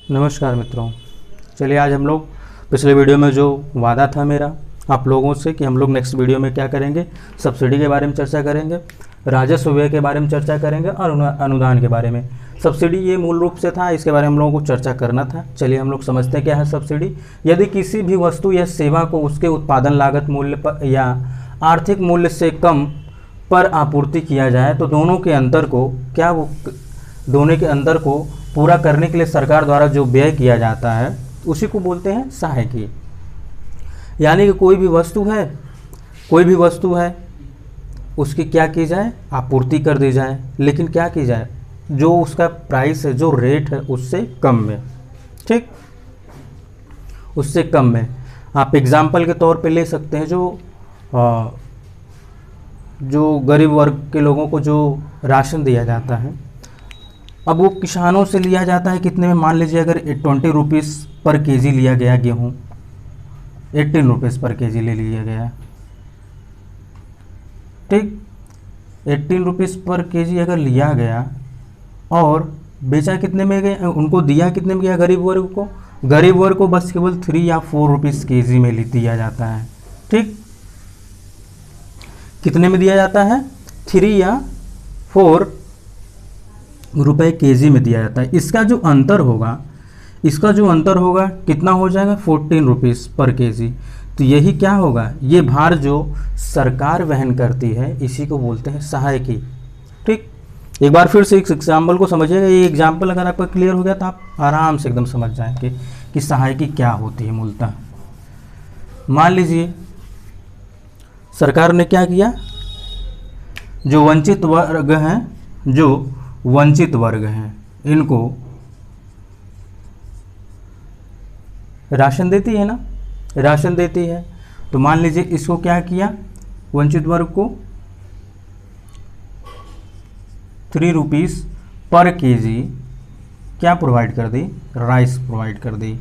नमस्कार मित्रों। चलिए आज हम लोग पिछले वीडियो में जो वादा था मेरा आप लोगों से कि हम लोग नेक्स्ट वीडियो में क्या करेंगे, सब्सिडी के बारे में चर्चा करेंगे, राजस्व व्यय के बारे में चर्चा करेंगे और अनुदान के बारे में। सब्सिडी ये मूल रूप से था, इसके बारे में हम लोगों को चर्चा करना था। चलिए हम लोग समझते हैं क्या है सब्सिडी। यदि किसी भी वस्तु या सेवा को उसके उत्पादन लागत मूल्य पर या आर्थिक मूल्य से कम पर आपूर्ति किया जाए तो दोनों के अंतर को पूरा करने के लिए सरकार द्वारा जो व्यय किया जाता है उसी को बोलते हैं सहायकी। यानी कि कोई भी वस्तु है उसकी क्या की जाए, आपूर्ति कर दी जाए, लेकिन क्या की जाए, जो उसका प्राइस है, जो रेट है उससे कम में। ठीक, उससे कम में। आप एग्जाम्पल के तौर पे ले सकते हैं जो गरीब वर्ग के लोगों को जो राशन दिया जाता है, अब वो किसानों से लिया जाता है कितने में, मान लीजिए अगर 20 रुपीज़ पर केजी लिया गया गेहूँ, 18 रुपीज़ पर केजी ले लिया गया। ठीक, 18 रुपीज़ पर केजी अगर लिया गया और बेचा कितने में गया, उनको दिया कितने में गया, गरीब वर्ग को बस केवल 3 या 4 रुपीज़ केजी में दिया जाता है। ठीक, कितने में दिया जाता है, 3 या 4 रुपए केजी में दिया जाता है। इसका जो अंतर होगा कितना हो जाएगा, 14 रुपीज़ पर केजी। तो यही क्या होगा, ये भार जो सरकार वहन करती है इसी को बोलते हैं सहायकी। ठीक, एक बार फिर से इस एग्जाम्पल को समझिएगा। ये एग्जाम्पल अगर आपका क्लियर हो गया तो आप आराम से एकदम समझ जाएंगे कि सहायकी क्या होती है मूलतः। मान लीजिए सरकार ने क्या किया, जो वंचित वर्ग हैं इनको राशन देती है ना, राशन देती है। तो मान लीजिए इसको क्या किया, वंचित वर्ग को 3 रुपीज़ पर केजी क्या प्रोवाइड कर दी, राइस प्रोवाइड कर दी।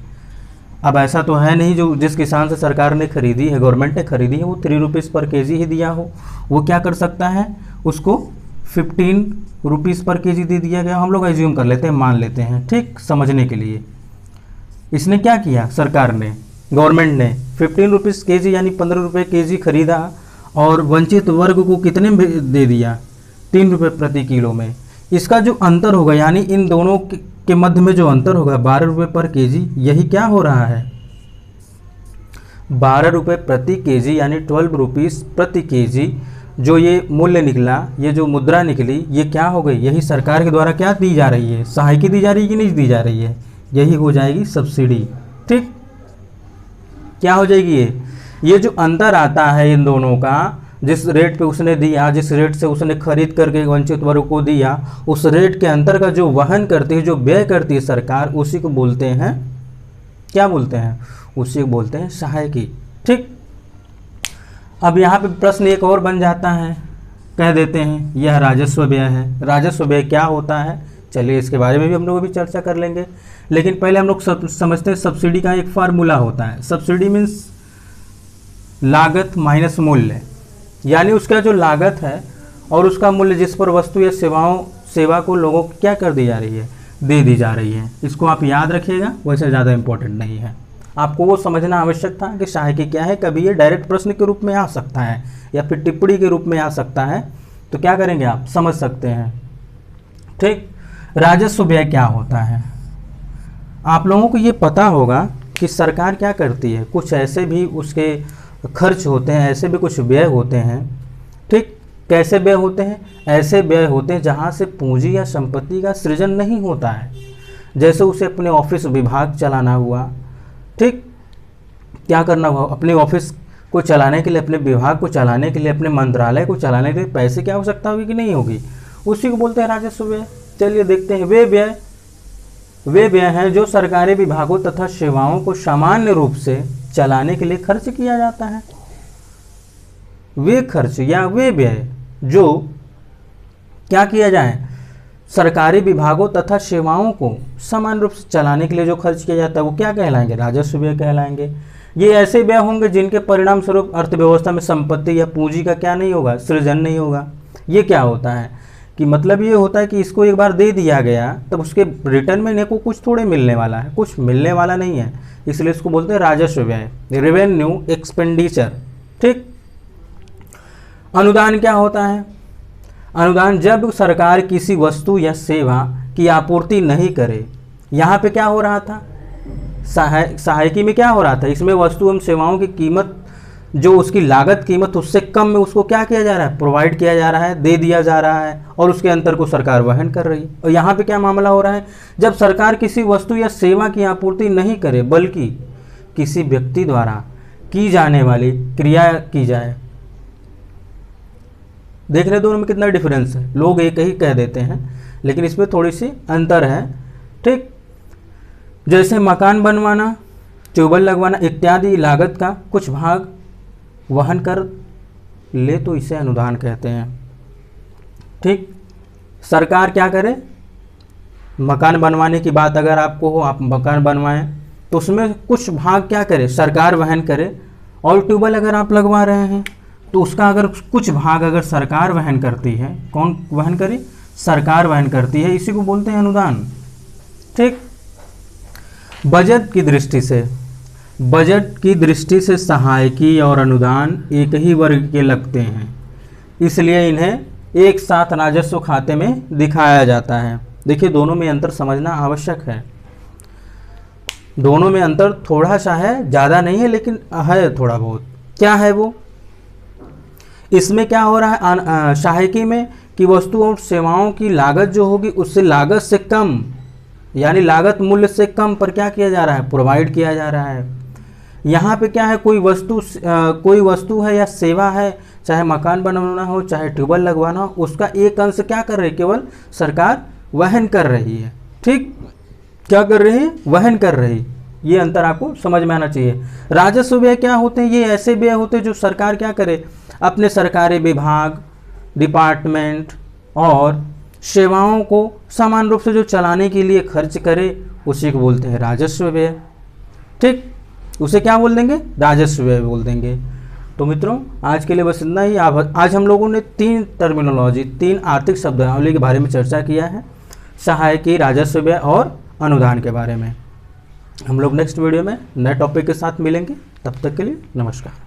अब ऐसा तो है नहीं जो जिस किसान से सरकार ने खरीदी है, गवर्नमेंट ने खरीदी है, वो 3 रुपीज़ पर केजी ही दिया हो। वो क्या कर सकता है, उसको 15 रुपीज़ पर केजी दे दिया गया। हम लोग एज्यूम कर लेते हैं, मान लेते हैं, ठीक, समझने के लिए। इसने क्या किया, सरकार ने, गवर्नमेंट ने 15 रुपीज़ केजी यानी 15 रुपये केजी खरीदा और वंचित वर्ग को कितने में दे दिया, 3 रुपये प्रति किलो में। इसका जो अंतर होगा यानी इन दोनों के मध्य में जो अंतर होगा 12 रुपये पर केजी, यही क्या हो रहा है, 12 रुपये प्रति केजी यानी 12 रुपीज़ प्रति केजी। जो ये मूल्य निकला, ये जो मुद्रा निकली, ये क्या हो गई, यही सरकार के द्वारा क्या दी जा रही है, सहायकी दी जा रही है कि नहीं दी जा रही है, यही हो जाएगी सब्सिडी। ठीक, क्या हो जाएगी ये जो अंतर आता है इन दोनों का, जिस रेट पे उसने दिया, जिस रेट से उसने खरीद करके वंचित वर्ग को दिया, उस रेट के अंतर का जो वहन करती है, जो व्यय करती है सरकार, उसी को बोलते हैं, क्या बोलते हैं, उसी को बोलते हैं सहायकी। ठीक, अब यहाँ पे प्रश्न एक और बन जाता है, कह देते हैं यह राजस्व व्यय है। राजस्व व्यय क्या होता है, चलिए इसके बारे में भी हम लोग अभी चर्चा कर लेंगे। लेकिन पहले हम लोग समझते हैं सब्सिडी का एक फार्मूला होता है। सब्सिडी मीन्स लागत माइनस मूल्य, यानी उसका जो लागत है और उसका मूल्य जिस पर वस्तु या सेवा को लोगों को क्या कर दी जा रही है, दे दी जा रही है। इसको आप याद रखिएगा, वैसे ज़्यादा इंपॉर्टेंट नहीं है, आपको वो समझना आवश्यक था कि सहायकी क्या है। कभी ये डायरेक्ट प्रश्न के रूप में आ सकता है या फिर टिप्पणी के रूप में आ सकता है, तो क्या करेंगे आप समझ सकते हैं। ठीक, राजस्व व्यय क्या होता है, आप लोगों को ये पता होगा कि सरकार क्या करती है, कुछ ऐसे भी उसके खर्च होते हैं, ऐसे भी कुछ व्यय होते हैं। ठीक, कैसे व्यय होते हैं, ऐसे व्यय होते हैं जहाँ से पूंजी या संपत्ति का सृजन नहीं होता है। जैसे उसे अपने ऑफिस विभाग चलाना हुआ, ठीक, क्या करना हुआ, अपने ऑफिस को चलाने के लिए, अपने विभाग को चलाने के लिए, अपने मंत्रालय को चलाने के लिए पैसे की आवश्यकता होगी कि नहीं होगी, उसी को बोलते हैं राजस्व व्यय। चलिए देखते हैं, वे व्यय हैं जो सरकारी विभागों तथा सेवाओं को सामान्य रूप से चलाने के लिए खर्च किया जाता है। वे खर्च या वे व्यय जो क्या किया जाए, सरकारी विभागों तथा सेवाओं को समान रूप से चलाने के लिए जो खर्च किया जाता है, वो क्या कहलाएंगे, राजस्व व्यय कहलाएंगे। ये ऐसे व्यय होंगे जिनके परिणाम स्वरूप अर्थव्यवस्था में संपत्ति या पूंजी का क्या नहीं होगा, सृजन नहीं होगा। ये क्या होता है, कि मतलब ये होता है कि इसको एक बार दे दिया गया तब उसके रिटर्न में इन्हें को कुछ थोड़े मिलने वाला है, कुछ मिलने वाला नहीं है, इसलिए इसको बोलते हैं राजस्व व्यय, रेवेन्यू एक्सपेंडिचर। ठीक। अनुदान क्या होता है? अनुदान जब सरकार किसी वस्तु या सेवा की आपूर्ति नहीं करे। यहाँ पे क्या हो रहा था? सहायकी में क्या हो रहा था? इसमें वस्तु एवं सेवाओं की कीमत, जो उसकी लागत कीमत उससे कम में उसको क्या किया जा रहा है? प्रोवाइड किया जा रहा है, दे दिया जा रहा है, और उसके अंतर को सरकार वहन कर रही है। और यहाँ पे क्या मामला हो रहा है? जब सरकार किसी वस्तु या सेवा की आपूर्ति नहीं करे बल्कि किसी व्यक्ति द्वारा की जाने वाली क्रिया की जाए। देख रहे दोनों में कितना डिफरेंस है। लोग एक ही कह देते हैं लेकिन इसमें थोड़ी सी अंतर है। ठीक। जैसे मकान बनवाना, ट्यूबवेल लगवाना इत्यादि लागत का कुछ भाग वहन कर ले तो इसे अनुदान कहते हैं। ठीक। सरकार क्या करे? मकान बनवाने की बात अगर आपको हो, आप मकान बनवाएं तो उसमें कुछ भाग क्या करे? सरकार वहन करे। और ट्यूबवेल अगर आप लगवा रहे हैं तो उसका अगर कुछ भाग अगर सरकार वहन करती है, कौन वहन करे? सरकार वहन करती है, इसी को बोलते हैं अनुदान। ठीक। बजट की दृष्टि से सहायकी और अनुदान एक ही वर्ग के लगते हैं, इसलिए इन्हें एक साथ राजस्व खाते में दिखाया जाता है। देखिए दोनों में अंतर समझना आवश्यक है। दोनों में अंतर थोड़ा सा है, ज़्यादा नहीं है लेकिन है थोड़ा बहुत। क्या है वो? इसमें क्या हो रहा है सहायकी में कि वस्तु और सेवाओं की लागत जो होगी उससे लागत से कम, यानी लागत मूल्य से कम पर क्या किया जा रहा है? प्रोवाइड किया जा रहा है। यहाँ पे क्या है? कोई वस्तु है या सेवा है, चाहे मकान बनवाना हो चाहे ट्यूबवेल लगवाना हो, उसका एक अंश क्या कर रही है? केवल सरकार वहन कर रही है। ठीक। क्या कर रही है? वहन कर रही। ये अंतर आपको समझ में आना चाहिए। राजस्व व्यय क्या होते हैं? ये ऐसे व्यय होते हैं जो सरकार क्या करे? अपने सरकारी विभाग, डिपार्टमेंट और सेवाओं को समान रूप से जो चलाने के लिए खर्च करे, उसी को बोलते हैं राजस्व व्यय। ठीक। उसे क्या बोल देंगे? राजस्व व्यय बोल देंगे। तो मित्रों आज के लिए बस इतना ही। आज हम लोगों ने 3 आर्थिक शब्दावली के बारे में चर्चा किया है, सहायकी, राजस्व व्यय और अनुदान के बारे में। हम लोग नेक्स्ट वीडियो में नए टॉपिक के साथ मिलेंगे। तब तक के लिए नमस्कार।